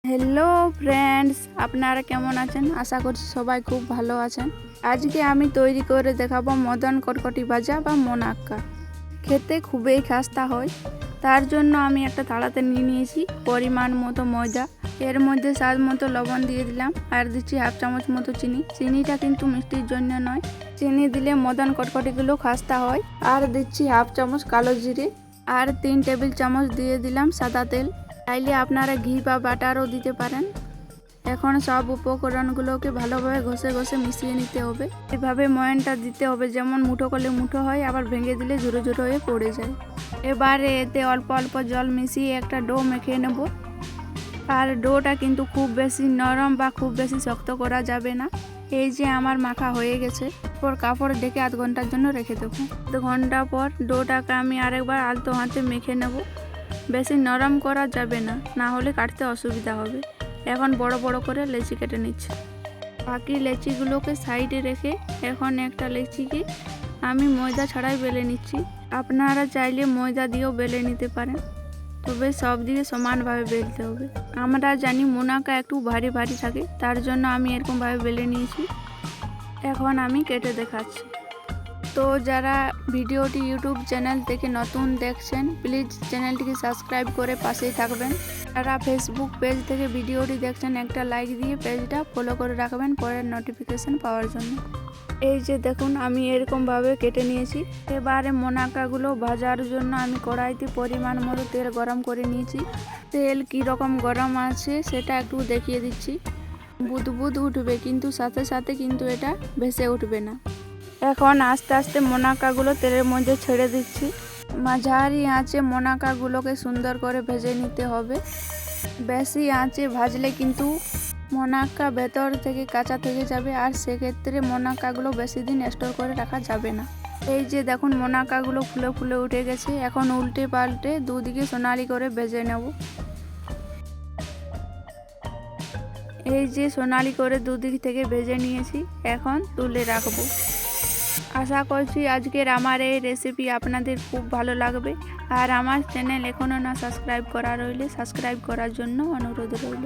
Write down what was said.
Hello friends, আপনারা কেমন আছেন? আশা করছি সবাই খুব ভালো আছেন। আজকে আমি তৈরি করে দেখাবো মদন কটকটি ভাজা বা মোনাক্কা। খেতে খুবই খাস্তা হয়। তার জন্য আমি একটা থালাতে নিয়ে নিয়েছি পরিমাণ মতো ময়দা, এর মধ্যে স্বাদ মতো লবণ দিয়ে দিলাম, আর দিচ্ছি হাফ চামচ মতো চিনি। চিনিটা কিন্তু মিষ্টির জন্য নয়, চিনি দিলে মদন কটকটিগুলো খাস্তা হয়। আর দিচ্ছি হাফ চামচ কালো জিরে, আর 3 টেবিল চামচ দিয়ে দিলাম সাদা তেল। চাইলে আপনারা ঘি বা বাটারও দিতে পারেন। এখন সব উপকরণগুলোকে ভালোভাবে ঘষে ঘষে মিশিয়ে নিতে হবে। এভাবে ময়ানটা দিতে হবে, যেমন মুঠো করলে মুঠো হয়, আবার ভেঙে দিলে ঝুরো ঝুরো হয়ে পড়ে যায়। এবারে এতে অল্প অল্প জল মিশিয়ে একটা ডো মেখে নেব। আর ডোটা কিন্তু খুব বেশি নরম বা খুব বেশি শক্ত করা যাবে না। এই যে আমার মাখা হয়ে গেছে, পর কাপড় ঢেকে আধ ঘন্টার জন্য রেখে দেবো। আধ ঘন্টা পর ডোটাকে আমি আরেকবার আলতো হাতে মেখে নেব। বেশি নরম করা যাবে না, না হলে কাটতে অসুবিধা হবে। এখন বড় বড় করে লেচি কেটে নিচ্ছি। বাকি লেচিগুলোকে সাইডে রেখে এখন একটা লেচিকে আমি ময়দা ছাড়াই বেলে নিচ্ছি। আপনারা চাইলে ময়দা দিয়েও বেলে নিতে পারেন, তবে সব দিকে সমানভাবে বেলতে হবে। আমরা জানি মোনাকা একটু ভারী ভারী থাকে, তার জন্য আমি এরকমভাবে বেলে নিয়েছি। এখন আমি কেটে দেখাচ্ছি। তো যারা ভিডিওটি ইউটিউব চ্যানেল থেকে নতুন দেখছেন, প্লিজ চ্যানেলটিকে সাবস্ক্রাইব করে পাশেই থাকবেন। যারা ফেসবুক পেজ থেকে ভিডিওটি দেখছেন, একটা লাইক দিয়ে পেজটা ফলো করে রাখবেন পরের নোটিফিকেশন পাওয়ার জন্য। এই যে দেখুন, আমি এরকমভাবে কেটে নিয়েছি। এবারে মোনাকাগুলো ভাজার জন্য আমি কড়াইতে পরিমাণ মতো তেল গরম করে নিয়েছি। তেল কীরকম গরম আছে সেটা একটু দেখিয়ে দিচ্ছি। বুদবুদ উঠবে, কিন্তু সাথে সাথে কিন্তু এটা ভেসে উঠবে না। এখন আস্তে আস্তে মোনাকাগুলো তেলের মধ্যে ছেড়ে দিচ্ছি। মাঝারি আঁচে মোনাকাগুলোকে সুন্দর করে ভেজে নিতে হবে। বেশি আঁচে ভাজলে কিন্তু মোনাকা ভেতর থেকে কাঁচা থেকে যাবে, আর সেক্ষেত্রে মোনাকাগুলো বেশি দিন স্টোর করে রাখা যাবে না। এই যে দেখুন, মোনাকাগুলো ফুলে ফুলে উঠে গেছে। এখন উল্টে পাল্টে দুদিকে সোনালি করে ভেজে নেব। এই যে সোনালি করে দুদিক থেকে ভেজে নিয়েছি, এখন তুলে রাখবো। আশা করছি আজকের আমার এই রেসিপি আপনাদের খুব ভালো লাগবে। আর আমার চ্যানেল এখনও না সাবস্ক্রাইব করা রইলে সাবস্ক্রাইব করার জন্য অনুরোধ রইল।